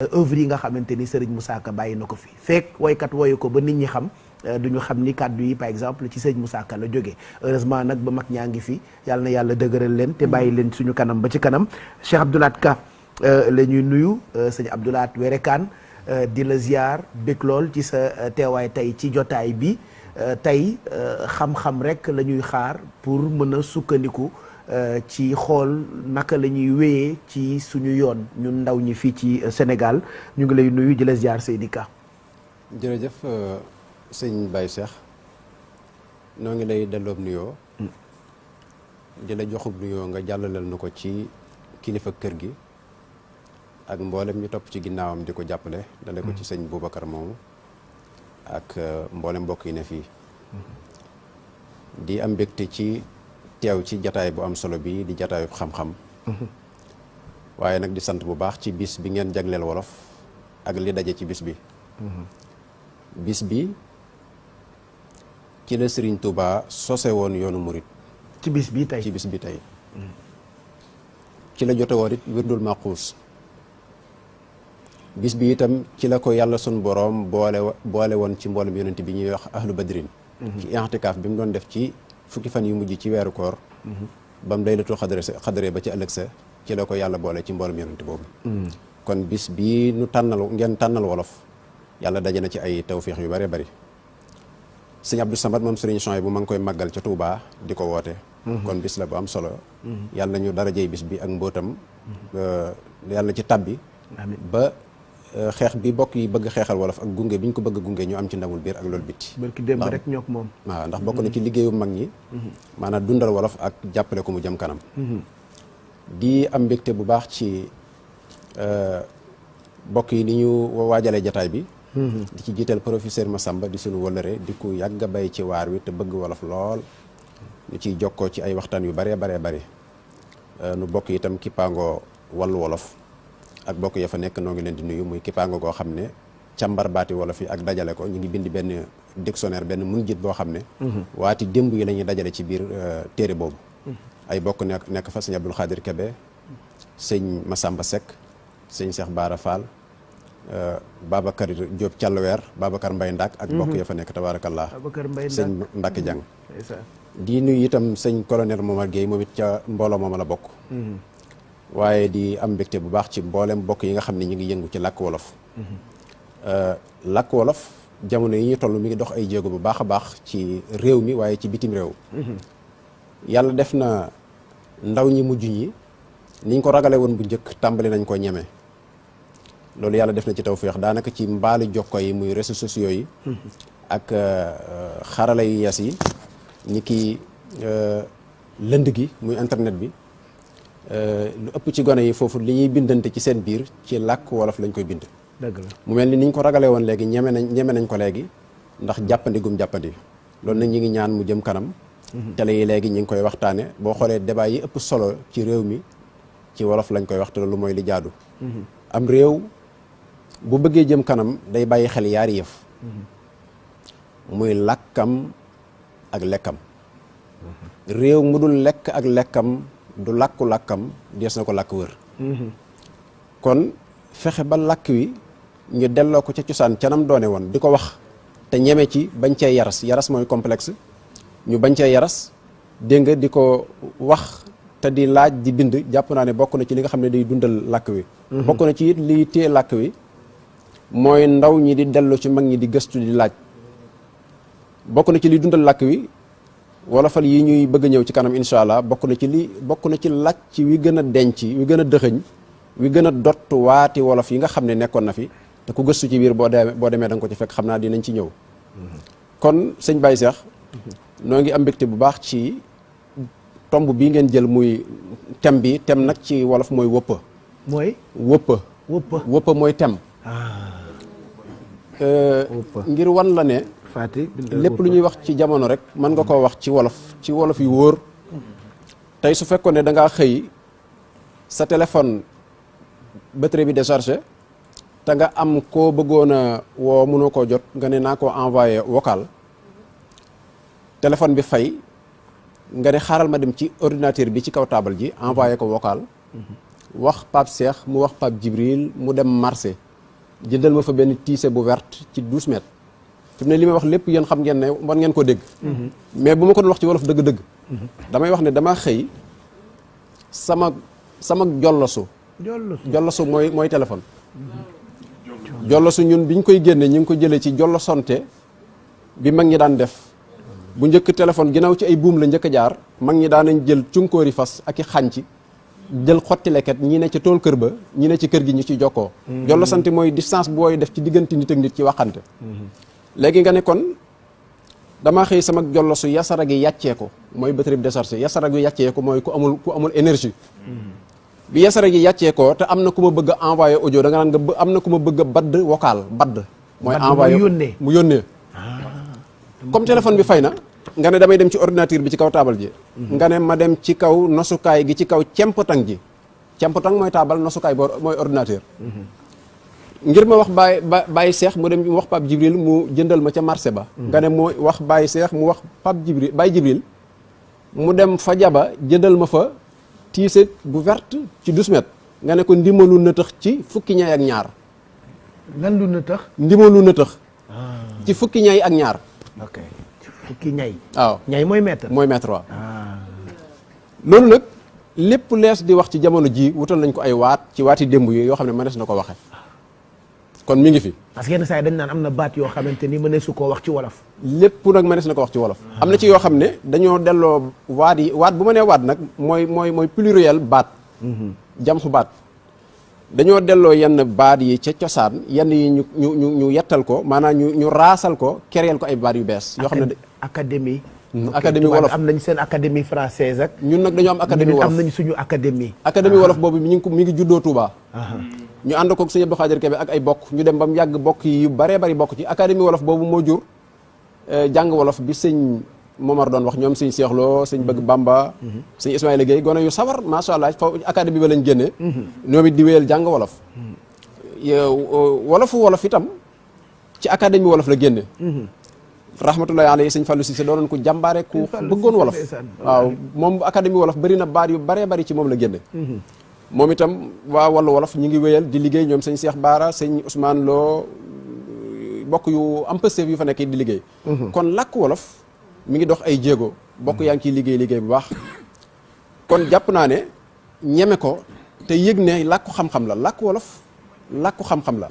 œuvre yi nga xamante ni Serigne Moussa Ka bàyyi na ko fi fekk woykat woyu ko ba nit ñi xam duñu xam ni kàddu yi par exemple ci Serigne Moussa Ka la jógee heureusement nag ba mag ñaa ngi fi yàlla na yàlla dëgëral leen te bàyyi leen suñu kanam ba ci kanam Cheikh Abdou Lahad Ka la ñuy nuyu sëñ Abdou Lahad Werekaan di la ziar bég lool ci sa teewaay tey ci jotaay bi tey xam-xam rek la ñuy xaar pour mën a sukkandiku ci xool naka la ñuy wéyee ci suñu yoon ñun ndaw ñi fii ci Sénégal ñu ngi lay nuyu di la ziar Seydi Ka. jërëjëf sëñ Baye Cheikh noo ngi lay delloob nuyoo di la joxub nuyoo nga jàllaleel na ko ci kilifa kër gi ak mboolem ñu topp ci ginnaawam di ko jàppale dale ko ci sëñ Boubacar moomu ak mboolem mbokk yi ne fii di am mbégte ci teew ci jataay bu am solo bi di jataayu xam-xam waaye nag di sant bu baax ci bis bi ngeen jagleel wolof ak li daje ci bis bi bis bi ci la Serigne Touba sose woon yoonu murit ci bis bi tey ci la jote woon it wirdul maquus bis bi itam ci la ko yàlla sun boroom boole woon ci mboolem yonent bi ñuy wax ahlu badrin ci i'tikaaf bi mu doon def ci fukki fan yu mujj ci weeru koor ba mu laylatul xadre ba ci ëllëg sa ci la ko yàlla boole ci mboolem yonent boobu kon bis bii nu ngeen tànnal wolof yàlla daje na ci ay tawfiix yu bëree bëri sëñ Abdou Samad moom sëriñ Chouaïb bu ma ngi koy màggal ca Touba di ko woote kon bis la bu am solo yàlla ñu darajey bis bi ak mbóotam yàlla ci tabbi ba xeex bi bokk yi bëgg xeexal wolof ak gunge bi ñu ko bëgg gunge ñu am ci ndamul biir ak loolu bitti barki démb rek ñoo ko moom waaw ndax bokk na ci liggéeyu mag ñi maanaam dundal wolof ak jàppale ko mu jëm kanam di am mbégte bu baax ci bokk yi ni ñu waajalee jataay bi di ci jiital professeur Massamba di suñu wëllëre di ku yàgg a bay ci waar wi te bëgg wolof lool ñu ciy jokkoo ci ay waxtaan yu baree bari nu bokk itam kippaangoo wàllu wolof ak bokk ya fa nekk noo ngi leen di nuyu muy kippaango goo xam ne càmbar baati wolof yi ak dajale ko ñu ngi bind benn dictionnaire benn mun jit boo xam ne waati démb yi la ñuy dajale ci biir téere boobu ay bokk nekk fa sëñ Abdul Xaadir Kebe sëñ Massamba Seck sëñ Cheikh Bara Fall Babacar Diop Thialwer Babacar Mbaye Ndak ak bokk ya fa nekk tabaarakallah sëñ Mbacke Diang di nuyu itam sëñ colonel Momar Gueye moom it ca mbooloo mooma la bokk waaye di am mbégte bu baax ci mboolem bokk yi nga xam ne ñu ngi yëngu ci làkk wolof làkk wolof jamono yi ñu toll mi ngi dox ay jéego bu baax a baax ci réew mi waaye ci bitim réew yàlla def na ndaw ñi mujj ñi niñ ko ragale woon bu njëkk tàmbali nañ ko ñeme loolu yàlla def na ci tawfeex daanaka ci mbaali jokko yi muy réseaux sociaux yi ak xarala yu yees yi ñi ki lënd gi muy internet bi lu ëpp ci gone yi foofu li ñuy bindante ci seen biir ci làkk wolof lañ koy bind dëgg la mu mel ni niñ ko ragalee woon léegi ñeme nañ ko léegi ndax jàppandi loolu nag ñi ngi ñaan mu jëm kanam télé yi léegi ñi ngi koy waxtaane boo xoolee débat yi ëpp solo ci réew mi ci wolof lañ koy wax te loolu mooy li jaadu am réew bu bëggee jëm kanam day bàyyi xel yaari yëf muy làkkam ak lekkam réew mu dul lekk ak lekkam du làkku-làkkam dees na ko làkk wër kon fexe ba làkk wi ñu delloo ko ca cosaan canam doone woon di ko wax te ñeme ci bañ cee yaras mooy complexe ñu bañ cee yaras dégg nga di ko wax te di laaj di bind jàpp naa ne bokk na ci li nga xam ne day dundal làkk wi bokk na ci it liy téye làkk wi mooy ndaw ñi di dellu ci mag ñi di gëstu di laaj bokk na ci liy dundal làkk wi wolofal yi ñuy bëgg ñëw ci kanam incha allah bokk na ci làcc wi gën a denc wi gën a dëxëñ wi gën a dott waati wolof yi nga xam ne nekkoon na fi te ku gëstu ci biir boo demee da nga ko ci fekk xam naa dinañ ci ñëw kon sëñ Baye Cheikh noo ngi am mbégte bu baax ci tomb bii ngeen jël muy thème bi thème nag ci wolof mooy wëppa mooy wëppa mooy thème ngir wan la ne lépp lu ñuy wax ci jamono rek mën nga koo wax ci wolof yu wóor tey su fekkoon ne da ngaa xëy sa téléphone batterie bi déchargé te nga am koo bëggoon a woo mënoo koo jot nga ne naa ko envoyé vocal téléphone bi fay nga ne xaaral ma dem ci ordinateur bi ci kaw taabal ji envoyé ko vocal wax Pape Cheikh mu wax Pape Djibril mu dem marché jëndal ma fa benn tiise bu verte ci 12 mètres fi mu ne li may wax lépp yéen xam ngeen ne war ngeen ko dégg mais bu ma ko doon wax ci wolof dëgg-dëgg damay wax ne damaa xëy sama jollosu mooy téléphone jollosu ñun biñ koy génne ñu ngi ko jëlee ci jollosonte bi mag ñi daan def bu njëkk téléphone ginnaaw ci ay buum la njëkk a jaar mag ñi daan nañ jël cunkóori fas ak i xànc jël xotti leket ñi ne ci tool kër ba ñi ne ci kër gi ñu ci jokkoo jollosante mooy distance booy def ci diggante nit ak nit ci waxante léegi nga ne kon damaa xëy sama jollosu yasara gi yàccee ko mooy batterie bi déchargé yasara gi yàccee ko mooy ku amul énergie bi yasara gi yàccee ko te am na ku ma bëgg a envoyé audio da nga naan nga am na ku ma bëgg a badd vocal badd mooy envoyé mu yónnee comme téléphone bi fay na nga ne damay dem ci ordinateur bi ci kaw taabal ji nga ne ma dem ci kaw nosukaay gi ci kaw cempatang ji cempatang mooy taabal nosukaay mooy ordinateur ngir ma wax Baye Cheikh mu dem mu wax Pape Djibril mu jëndal ma ca marché ba nga ne mu wax Baye Cheikh mu wax Pape Djibril Baye Djibril mu dem fa jaba jëndal ma fa tiise bu verte ci 12 mètres nga ne ko ndimalu nëtëx ci fukki ñay ak ñaar lan lu nëtëx ndimalu nëtëx ci fukki ñay ak ñaar ok fukki ñay waaw ñay mooy mètre waaw loolu nag lépp lees di wax ci jamono ji wutal nañ ko ay waat ci waati démb yi yoo xam ne mënees na ko waxe kon mi ngi fi parce que yenn saa yi dañ naan am na baat yoo xamante ni mënees su koo wax ci wolof lépp nag mënees na ko wax ci wolof am na ci yoo xam ne dañoo delloo waat bu ma nee waat nag mooy pluriel baat jamxu baat dañoo delloo yenn baat yi ca cosaan yenn yi ñu yettal ko maanaam ñu raasal ko kereel ko ay baat yu bees yoo xam ne académie wolof am nañ seen académie française ak ñun nag dañoo am académie wolof am nañ suñu académie wolof boobu mi ngi juddoo Touba ñu ànd ko sëñ Abdou Khadir Kébé ak ay bokk ñu dem ba mu yàgg bokk yi yu baree bari bokk ci académie wolof boobu moo jur jàng wolof bi sëñ Momar doon wax ñoom sëñ Cheikh Lo sëñ Bëgg Bamba sëñ Ismaïla Gueye gone yu sawar macha allah fa académie ba lañ génnee ñoom it di wéyal jàng wolof wolof itam ci académie wolof la génne rahmatullahi alayhi sëñ Fallou Cissé doonoon ko jàmbaare ku bëggoon wolof waaw moom académie wolof bëri na baat yu baree bari ci moom la génne moom itam waa wàllu wolof ñu ngi wéyal di liggéey ñoom sëñ Cheikh Baara sëñ Ousmane Lo bokk yu am pësteef yu fa nekk di liggéey kon làkk wolof mi ngi dox ay jéego bokk yaa ngi ciy liggéey bu baax kon jàpp naa ne ñeme ko te yëg ne làkku xam-xam la làkk wolof làkku xam-xam la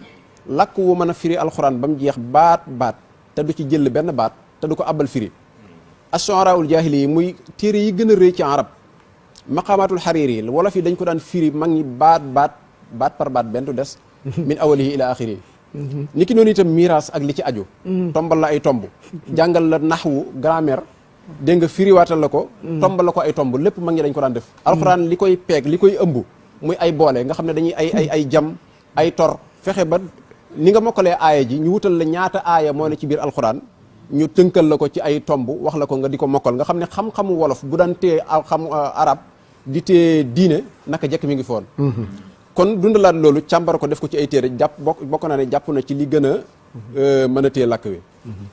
làkk wu mën a firi alxuraan ba mu jeex baat te du ci jël benn baat te du ko abal firi ashu'araa'ul jaahili yi muy téere yi gën a rëy ci arab maqaamaatul xariiri yi wolof yi dañ ko daan firi mag ñi baat par baat benn du des min awalihi ila axiri ni ki noonu itam miraas ak li ci aju tombal la ay tomb jàngal la naxwu grammaire dégg nga firiwaatal la ko tombal la ko ay tomb lépp mag ñi dañ ko daan def alxuraan li koy peeg li koy ëmb muy ay boole nga xam ne dañuy ay jam ay tor fexe ba ni nga mokkalee aaya ji ñu wutal la ñaata aaya moo ne ci biir alxuraan ñu tënkal la ko ci ay tomb wax la ko nga di ko mokkal nga xam ne xam-xamu wolof bu daan tee xam arab di tee diine naka jekk mi ngi foon kon dundalaat loolu càmbar ko def ko ci ay téere bokk naa ne jàpp na ci li gën a mën a téye làkk wi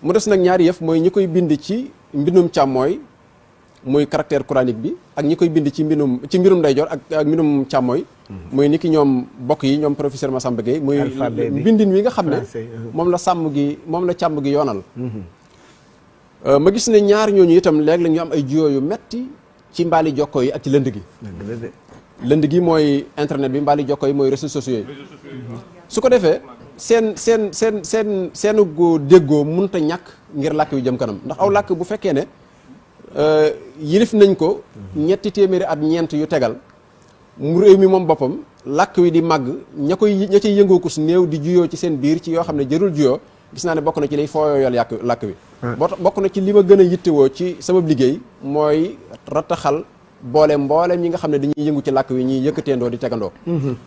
mu des nag ñaari yëf mooy ñi koy bind ci mbindum càmmooy muy caractère coranique bi ak ñi koy bind ci mbirum ndeyjoor ak mbindum càmmooy muy ni ki ñoom bokk yi ñoom professeur Massamba Gueye muy mbindin wi nga xam ne moom la càmm gi yoonal ma gis ne ñaar ñooñu itam léeg la ñu am ay juyoo yu metti ci mbaali jokko yi ak ci lënd gi lënd gi mooy internet bi mbaali jokko yi mooy réseaux sociaux yi su ko defee seenu déggoo munta ñàkk ngir làkk wi jëm kanam ndax aw làkk bu fekkee ne yilif nañ ko ñetti téeméeri at ñeent yu tegal mu réew mi moom boppam làkk wi di màgg ña ciy yëngooku su néew di juyoo ci seen biir ci yoo xam ne jërul juyoo gis naa ne bokk na ci liy fooyooyal làkk wi bokk na ci li ma gën a yittewoo ci sama liggéey mooy rattaxal mboolem ñi nga xam ne dañuy yëngu ci làkk wi ñuy yëkkateendoo di tegandoo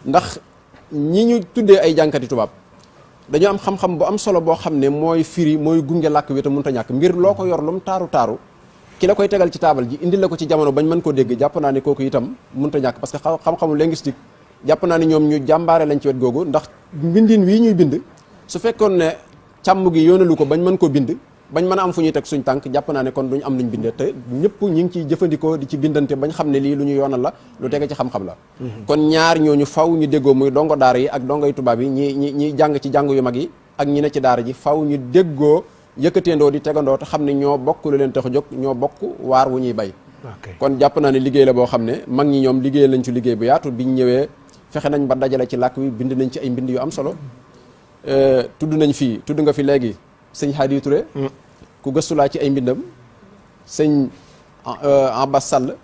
ndax ñi ñu tuddee ay jànkati tubaab dañoo am xam-xam bu am solo boo xam ne mooy firi mooy gunge làkk wi te mënut a ñàkk mbir loo ko yor lu mu taaru ki la koy tegal ci taabal ji indil la ko ci jamono bañ mën koo dégg jàpp naa ne kooku itam mënut a ñàkk parce que xam-xamu linguistique jàpp naa ne ñoom ñu jàmbaare lañ ci wet googu ndax mbindin wii ñuy bind su fekkoon ne càmm gi yoonalu ko bañ mën koo bind bañ mën a am fu ñuy teg suñ tànk jàpp naa ne kon duñ am luñ bindee te ñëpp ñi ngi ciy jëfandikoo di ci bindante bañ xam ne lii lu ñu yoonal la lu tege ci xam-xam la kon ñaar ñooñu faw ñu déggoo muy dongo daara yi ak dongoy tubaab yi ñi jàng ci jàng yu mag yi ak ñi ne ci daara ji faw ñu déggoo yëkkateendoo di tegandoo te xam ne ñoo bokk lu leen tax a jóg ñoo bokk waar wu ñuy bay kon jàpp naa ne liggéey la boo xam ne mag ñi ñoom liggéey lañ ci liggéey bu yaatu biñ ñëwee fexe nañ ba dajale ci làkk wi bind nañ ci ay mbind yu am solo tudd nga fi léegi sëñ Hadi Touré ku gëstu laa ci ay mbindam sëñ Abbas Sall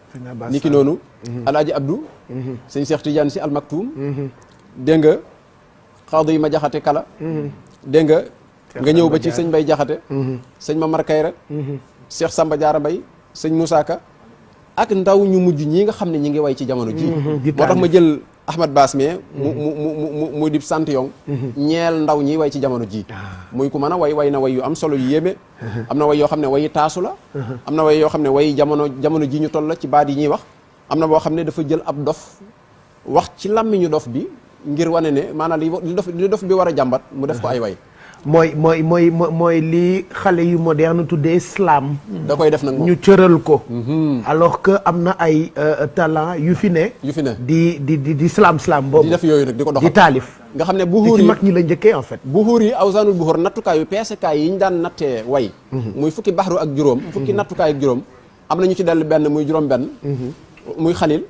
ni ki noonu Alaaji Abdou sëñ Cheikh Tidiane si Almaktoum dégg nga xaadu yi ma jaxate kala dégg nga ñëw ba ci sëñ Bay jaxate sëñ Mamar Kayra Cheikh Samba Diarra Mbay sëñ Moussa Ka ak ndaw ñu mujj ñii nga xam ne ñi ngi way ci jamono ji moo tax ma jël Ahmad Baas mais mu di sant yong ñeel ndaw ñi way ci jamono ji muy ku mën a way na way yu am solo yu yéeme am na way yoo xam ne wayi taasu la am na way yoo xam ne way jamono ji ñu toll la ci baat yi ñuy wax am na boo xam ne dafa jël ab dof wax ci làmmiñu dof bi ngir wane ne maanaam li dof bi war a jàmbat mu def ko ay way mooy li xale yu moderne tuddee slam da koy def nag moom ñu cëral ko alors que am na ay talent yu fi ne di slam boobu di def yooyu nag di ko doxal di taalif nga xam ne buxuur ci yi mag ñi la njëkkee en fait buxuur yi awsaanul buxuur nattukaay yu peesekaay yi ñu daan nattee way muy fukki baxru ak juróom fukki nattukaay ak juróom am na ñu ci dell benn muy juróom benn muy xalil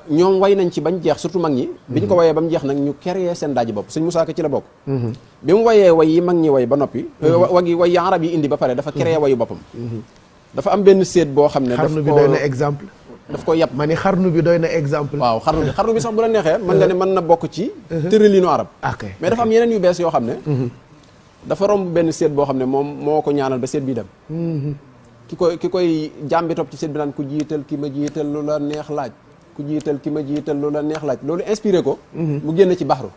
ñoom way nañ ci bañ jeex surtout mag ñi biñ ko wayee ba mu jeex nag ñu créé seen daaji bopp sëñ Moussa Ka ci la bokk bi mu wayee way yi mag ñi way ba noppi way yi arab yi indi ba pare dafa créé wayu boppam dafa am benn séet boo xam ne xarnu bi doy na exemple daf ko yàpp ma ni xarnu bi doy na exemple waaw xarnu bi sax bu la neexee mën nga ne mën na bokk ci tërëlinu arab mais dafa am yeneen yu bees yoo xam ne dafa romb benn séet boo xam ne moom moo ko ñaanal ba séet bi dem ki koy jàmbi topp ci séet bi naan ku jiital ki ma jiital lu la neex laaj ku jiital ki ma jiital lu la neex laaj loolu inspiré ko mu génn ci baxru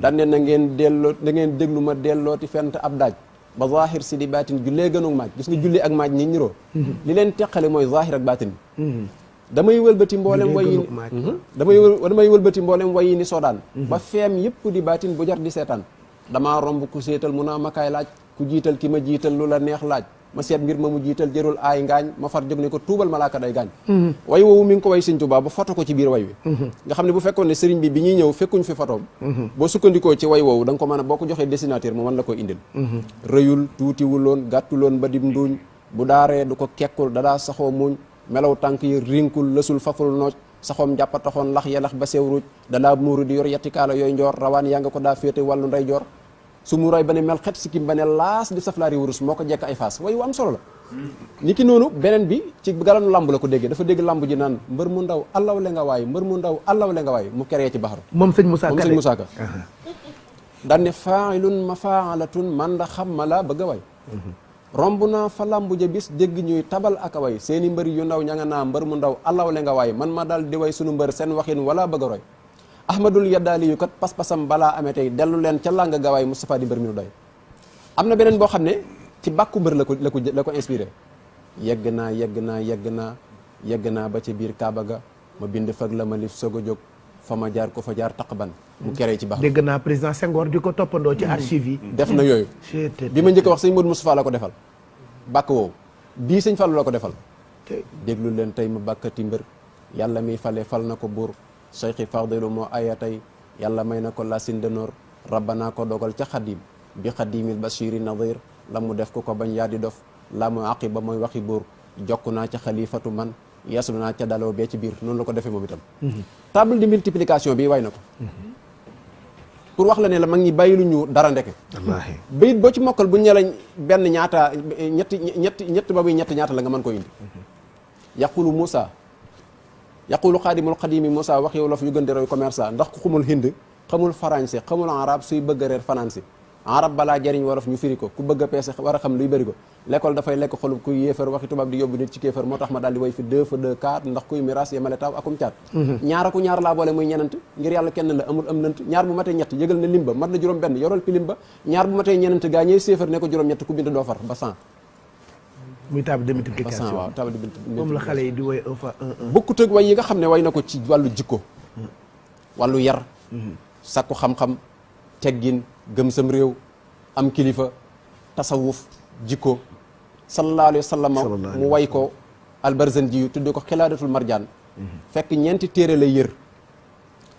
daan ne na ngeen déglu ma dellooti fent ab daaj ba zahir si di baatin jullee gënu maaj gis nga julli ak maaj ñi niroo li leen teqale mooy zahir ak baatin damay wëlbati mboolem way yi damay wëlbati mboolem way yi ni soodaan ba feem yëpp di baatin bu jar di seetaan damaa romb ku seetal mu naa makaay laaj ku jiital ki ma jiital lu la neex laaj ma seet mbir ma mu jiital jërul aay ngaañ ma far jóg ne ko tuubal malaaka day gaañ way woowu mi ngi ko way sëñ Tuubaa ba foto ko ci biir way wi nga xam ne bu fekkoon ne sëriñ bi ñuy ñëw fekkuñ fi fotoom boo sukkandikoo ci way woowu da nga ko mën a boo ko joxee dessinateur mu mën la ko indil rëyul tuutiwuloon gàttuloon ba dim nduuñ bu daaree du ko kekkul dadaa saxoo muñ melaw tànk yi rinkul lësul faful nooj saxoom jàppa taxoon lax yalax ba sew ruuj dalaa muuru di yor yetti kaala yooyu njoor rawaan yaa nga ko daa féete wàllu nday joor su mu roy ba ne mel xet sikkim ba ne laas di saflaari wurus moo ko jekk ay faas way wu am solo la ni ki noonu beneen bi ci galanu lamb la ko déggee dafa dégg lamb ji naan mbër mu ndaw allaw le nga waay mbër mu ndaw allaw le nga waay mu keree ci baxaru moom sëñ Moussa Ka daan ne faailun mafaalatun man da xam ma la bëgg a way romb naa fa lamb ja bis dégg ñuy tabal ak a way seeni mbër yu ndaw ña nga naa mbër mu ndaw allaw le nga waay man ma dal di way sunu mbër seen waxin wala bëgg a roy ahmadul yaddaali yu kat pas-pasam balaa amee tey dellu leen ca làng gawaay Moustapha di mbër mi nu doy am na beneen boo xam ne ci bàkku mbër la ko inspiré yegg naa ba ca biir Kaaba ga ma bind fag la ma lif soog a jóg fa ma jaar ko fa jaar taqban mu keree ci baax dégg naa président Senghor di ko toppandoo ci archive yi def na yooyu bi ma njëkk wax sëñ Modou Moustapha la ko defal bàkk woowu bii sëñ Fallou la ko defal déglu leen tey ma bàkkati mbër yàlla miy fale fal na ko buur Cheikh Fadilu moo aya tey yàlla may na ko la sindanoor rabbana ko dogal ca xadim bi xadimil bashiri nadir la mu def ko bañ yaa di dof la mu aqiba mooy waxi buur jokk naa ca xalifatu man yaslu naa ca daloo bee ci biir noonu la ko defee moom itam table de multiplication bi way na ko pour wax la ne la mag ñi bàyyi lu ñu dara ndeke bayit boo ci mokkal bu ñu la benn ñaata ñetti ba muy ñett ñaata la nga mën ko indi yaqulu Moussa yaqulu xaadimul xadimi Moussa wax yow la fi yu gën di roy commerçant ndax ku xamul hind xamul français xamul arab suy bëgg a reer fanaan si arab balaa jariñ wolof ñu firi ko ku bëgg a peese war a xam luy bëri ko l'école dafay lekk xolub kuy yéefar waxi tubaab di yóbbu nit ci kéefar moo tax ma daal di way fi 2 fa 2 4 ndax kuy miraas yemale taw akum caat ñaara ku ñaar laa boole muy ñenant ngir yàlla kenn la amul am nant ñaar bu matee ñett yëgal na limba mat na juróom benn yorol pi limba ñaar bu matee ñenant gaa ñëy séefar ne ko juróom ñett ku bind doo far ba 100 muy table de multiplication waaw table de multiplication moom la xale yi di woy un fois un bokkut ak way yi nga xam ne way na ko ci wàllu jikko wàllu yar sakku xam-xam teggin gëm sam réew am kilifa tasawuf jikko sallallahu alayhi wa sallam mu way ko Albarzanji yu tudde ko xilaadatul marjaan fekk ñeenti téere lay yër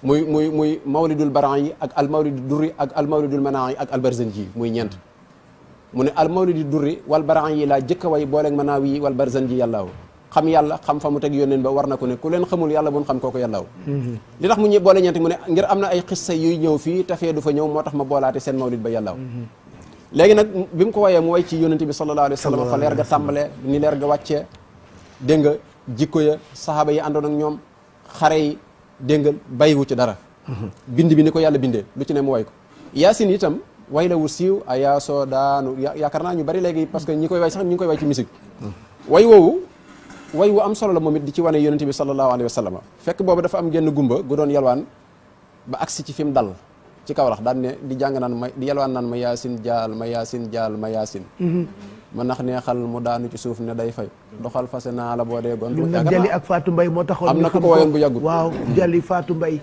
muy mawlidul baran yi ak al mawlidul durri ak al mawlidul manaa yi ak Albarzanji yi muy ñeent mu ne al mawlidul durri wal baran yi laa jëkk a way booleeg manaaw yi wal Barzanji yàllaaw xam yàlla xam fa mu teg yónneen ba war na ko ne ku leen xamul yàlla bu ñu xam kooku yàllaaw li tax mu ñë boole ñeenti mu ne ngir am na ay xissa yuy ñëw fii te fee du fa ñëw moo tax ma boolaate seen mawlid ba yàllaaw léegi nag bi mu ko wayee mu way ci yónnente bi sallallahu alayhi wa sallam fa leer ga tàmbalee ni leer ga wàccee dégg nga jikko ya saxaaba yi àndoon ak ñoom xare yi dégg nga bàyyiwu ci dara bind bi ni ko yàlla bindee lu ci ne mu way ko yaasin itam way la wu siiw a yaasoo daanu yaakaar naa ñu bari léegi parce que ñi koy way sax ñi ngi koy way ci musique way woowu way wu am solo la moom it di ci wane yonente bi sallallahu alayhi wa sallam fekk boobu dafa am genn gumba gu doon yalwaan ba agsi ci fi mu dal ci Kawlax daan ne di jàng naan ma di yalwaan naan ma yaasin jaal ma yaasin jaal ma yaasin ma nax neexal mu daanu ci suuf ne day fay doxal fase naa la boo dee gon nag Jali ak Fatou Mbaye moo taxoon am na ku ko wayoon bu yàggul waaw Jali Fatou Mbaye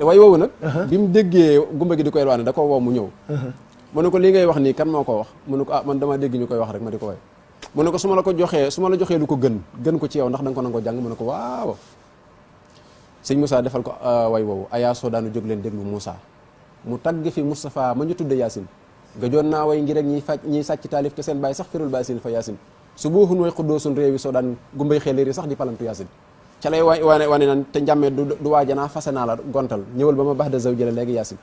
way woowu nag bi mu déggee gumba gi di ko yalwaane da ko woo mu ñëw mu ne ko li ngay wax nii kan moo ko wax mu ne ko man dama dégg ñu koy wax rek ma di ko way mu ne ko su ma la joxee lu ko gën ko ci yow ndax da nga ko nangoo jàng mu ne ko waaw sëñ Moussa defal ko way woowu ayaasoo daanu jóg leen déglu Moussa mu tagg fi Moustapha ma ñu tudde Yaasin nga joon naa way ngir rek ñiy sàcc taalif te seen bàyyi sax firul Baasin fa Yaasin su booxun way xuddoosun réewi soo daan gumbay xeeléeri sax di palantu Yaasin ca lay wane naan te njàmmee du waajanaa fase naa la gontal ñëwal ba ma baax de zaw jële léegi Yaasin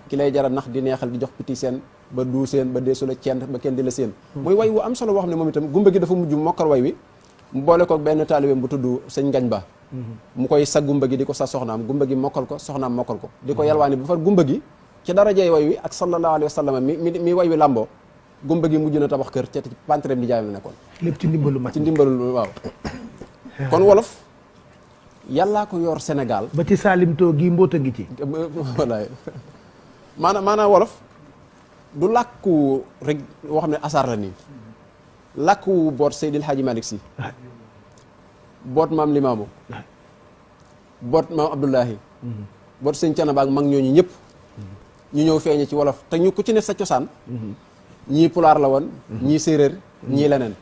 ki lay jara nax di neexal di jox piti seen ba duu seen ba deesu la cent ba kenn di la seen muy way wu am solo boo xam ne moom itam gumba gi dafa mujj mokkal way wi mu boole ko benn taalibeem bu tudd sëñ Ngañ Ba mu koy sa gumba gi di ko sa soxnaam gumba gi mokkal ko soxnaam mokkal ko di ko yalwaani ba far gumba gi ci darajey way wi ak sallallahu alayhi wa sallam mi way wi làmboo gumba gi mujj na tabax kër ca pantrem di jaayam la nekkoon lépp ci ndimbalu mag ci ndimbalu waaw kon wolof yàllaa ko yor Sénégal ba ci Salimto gi mbóota ngi ci wallaay maanaam wolof du làkku rek woo xam ne asaar la nii làkku boot Seydil Hadji Malick Sy boot maam Limaamu boot maam Abdoulahi boot sëñ Canaba ak mag ñooñu ñëpp ñu ñëw feeñe ci wolof te ñu ku ci ne sa cosaan ñii pulaar la woon ñii séeréer ñii leneen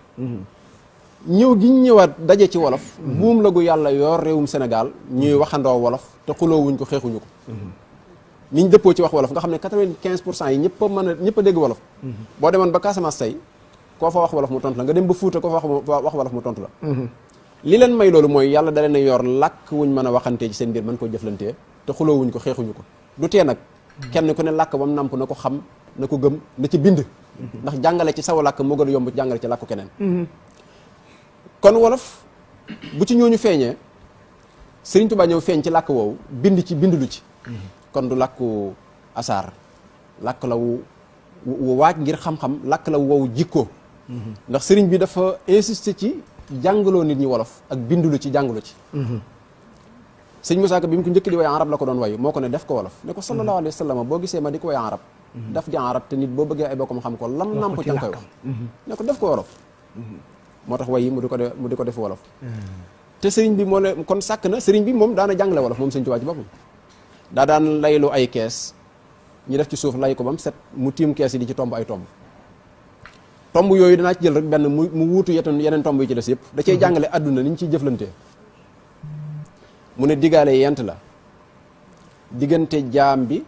ñëw gi ñu ñëwaat daje ci wolof buum la gu yàlla yor réewum Sénégal ñuy waxandoo wolof te xuloowuñ ko xeexuñu ko ni ñu dëppoo ci wax wolof nga xam ne 95% yi ñëpp a dégg wolof boo demoon ba Casamance tey koo fa wax wolof mu tontu la nga dem ba Fuuta koo fa wax wolof mu tontu la li leen may loolu mooy yàlla da leen a yor làkk wuñ mën a waxantee ci seen biir mën koo jëflantee te xuloowuñ ko xeexuñu ko du tee nag kenn ku ne làkk ba mu namp na ko xam na ko gëm na ci bind ndax jàngale ci saw làkk moo gën a yomb jàngale ci làkku keneen kon wolof bu ci ñooñu feeñee Sëriñ Tuubaa ñëw feeñ ci làkk woowu bind ci bind lu ci kon du làkku asaar làkk la wu waaj ngir xam-xam làkk la wow jikko ndax sëriñ bi dafa insister ci jàngaloo nit ñi wolof ak bindulu ci jàngalu ci sëñ Moussa Ka bi mu ko njëkk di way arab la ko doon way moo ko ne def ko wolof ne ko sallallahu alayhi wa sallam boo gisee ma di ko way arab daf di arab te nit boo bëggee ay bokkam xam ko lam namp ca nga koy wax ne ko def ko wolof moo tax way yi mu di ko def wolof te sëriñ bi moo ne kon sàkk na sëriñ bi moom daana jàngale wolof moom sëñ Tuubaa ci boppam daa daan laylu ay kees ñu def ci suuf lay ko ba mu set mu tiim kees yi di ci tomb ay tomb yooyu danaa ci jël rek benn mu wuutu yeneen tomb yi ci des yëpp da cay jàngale àdduna ni ñu ciy jëflantee mu ne diggaale yent la diggante jaam bi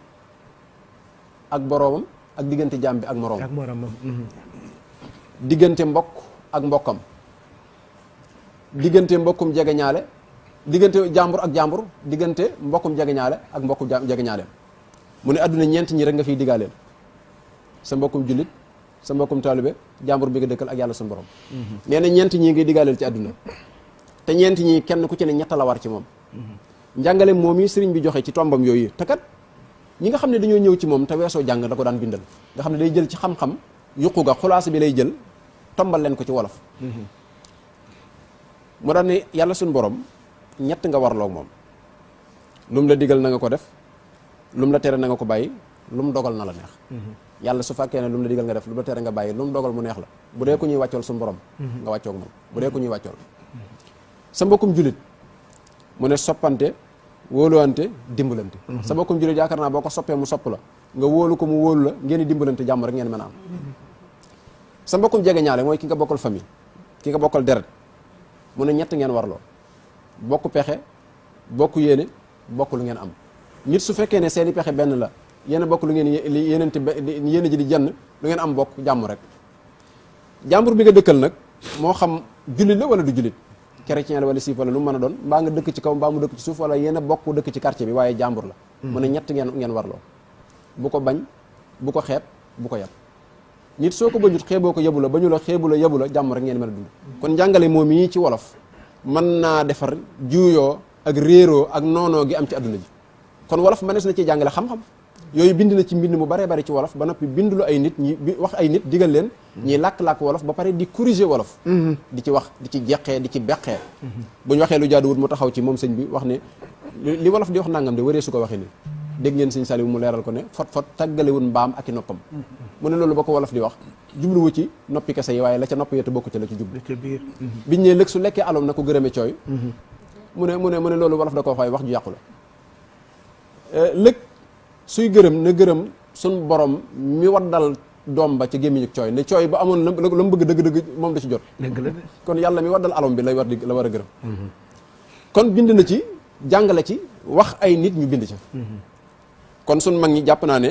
ak boroomam ak diggante jaam bi ak moroomam diggante mbokk ak mbokkam diggante mbokkum jegeñaale diggante jàmbur ak jàmbur diggante mbokkum jegeñaale ak mbokkum jegeñaaleem mu ne àdduna ñeent ñi rek nga fiy diggaaleel sa mbokkum jullit sa mbokkum taalibe jàmbur bi nga dëkkal ak yàlla suñu borom nee na ñeent ñii ngay diggaaleel ci àdduna te ñeent ñi kenn ku ci ne ñett la war ci moom njàngale moom yi sëriñ bi joxe ci tombam yooyu te kat ñi nga xam ne dañoo ñëw ci moom te weesoo jàng da ko daan bindal nga xam ne day jël ci xam-xam yuqu ga xulaasa bi lay jël tombal leen ko ci wolof mu daan ne yàlla suñu borom ñett nga warloog moom lu mu la digal na nga ko def lu mu la tere na nga ko bàyyi lu mu dogal na la neex yàlla su fekkee ne lu mu la digal nga def lu mu la tere nga bàyyi lu mu dogal mu neex la bu dee ku ñuy wàccool suñu borom nga wàccoog moom bu dee ku ñuy wàccool sa mbokkum julit mu ne soppante wóoluwante dimbalante sa mbokkum julit yaakaar naa boo ko soppee mu sopp la nga wóolu ko mu wóolu la ngeen di dimbalante jàmm rek ngeen mën a am sa mbokkum jege ñaale mooy ki nga bokkal famille ki nga bokkal deret mu ne ñett ngeen warloo bokk pexe bokk yéene bokk lu ngeen am nit su fekkee ne seeni pexe benn la yéen a bokk lu ngeen yéenante yéene ji di jenn lu ngeen am bokk jàmm rek jàmbur bi nga dëkkal nag moo xam jullit la wala du jullit chrétien la wala siif wala lu mu mën a doon mbaa nga dëkk ci kaw mbaa mu dëkk ci suuf wala yéen a bokk dëkk ci quartier bi waaye jàmbur la mu ne ñett ngeen warloo bu ko bañ bu ko xeeb bu ko yab nit soo ko bañut xeeboo ko yebu la bañu la xeebu la yebu la jàmm rek ngeen mën a dund kon njàngale moom yi ci wolof mën naa defar juuyoo ak réeroo ak noonoo gi am ci adduna ji kon wolof mënees na ci jàngale xam-xam yooyu bind na ci mbind mu baree bari ci wolof ba noppi bindulu ay nit ñi wax ay nit digal leen ñiy làkk-làkk wolof ba pare di corriger wolof di ci wax di ci jeqee di ci beqee bu ñu waxee lu jaaduwut mu taxaw ci moom sëñ bi wax ne li wolof di wax nangam de waree su ko waxee ni dégg ngeen sëñ Saliou mu leeral ko ne fot tàggalewul mbaam ak i noppam mu ne loolu ba ko wolof di wax jubluwu ci noppi kese yi waaye la ca nopp yete bokku ca la ci jublu biñ ne lëg su lekkee alom na ko gërëme cooy mu ne loolu wolof da ko wax ju yàqu la lëg suy gërëm na gërëm suñ borom mi waddal doom ba ci gémmiñu cooy ne cooy ba amoon la mu bëgg dëgg-dëgg moom da ci jot kon yàlla mi waddal alom bi la war a gërëm kon bind na ci jàngale ci wax ay nit ñu bind ca kon suñ mag ñi jàpp naa ne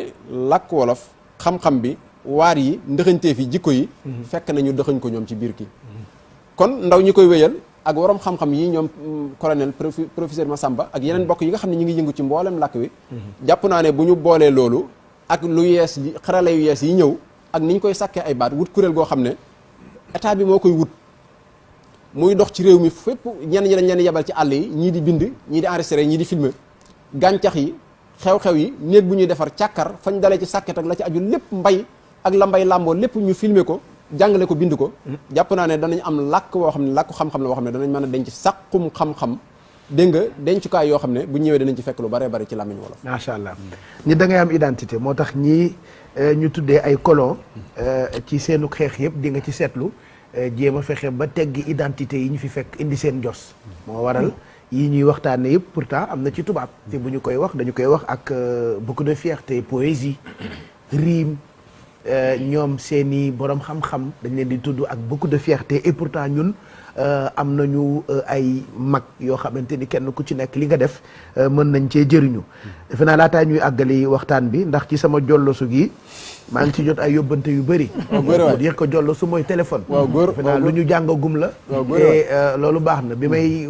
làkk wolof xam-xam bi waar yi ndëxañteef yi jikko yi fekk nañu dëxañ ko ñoom ci biir kii kon ndaw ñi koy wéyal ak waroom xam-xam yi ñoom colonel professeur Massamba ak yeneen bokk yi nga xam ne ñu ngi yëngu ci mboolem làkk wi jàpp naa ne bu ñu boolee loolu ak lu yees yi xarala yu yees yi ñëw ak ni ñu koy sàkkee ay baat wut kuréel goo xam ne état bi moo koy wut muy dox ci réew mi fépp ñenn ñi dañ leen yebal ci àll yi ñii di bind ñii di enregistré ñii di filmer gàncax yi xew-xew yi néeg bu ñuy defar càkkar fañ dalee ci sàkket ak la ci aju lépp mbay ak la mbay làmboo lépp ñu filmer ko jàngale ko bind ko jàpp naa ne danañ am làkk woo xam ne làkku xam-xam la woo xam ne danañ mën a denc sàqum xam-xam dégg nga dencukaay yoo xam ne bu ñëwee danañ ci fekk lu bare bari ci làmmiñ wolof macha allah ni da ngay am identité moo tax ñii ñu tuddee ay colon ci seenu xeex yëpp di nga ci seetlu jéem a fexe ba teggi identité yi ñu fi fekk indi seen njos moo waral yi ñuy waxtaane yëpp pourtant am na ci tubaab te bu ñu koy wax dañu koy wax ak beaucoup de fierté poésie rime ñoom seeni borom xam-xam dañ leen di tudd ak beaucoup de fierté et pourtant ñun am nañu ay mag yoo xamante ni kenn ku ci nekk li nga def mën nañ cee jëriñu defe naa laataa ñuy àggali waxtaan bi ndax ci sama jollosu gi maa ngi ci jot ay yóbbante yu bëri dire ko jollosu mooy téléphone defe naa lu ñu jàngagum la te loolu baax na bi may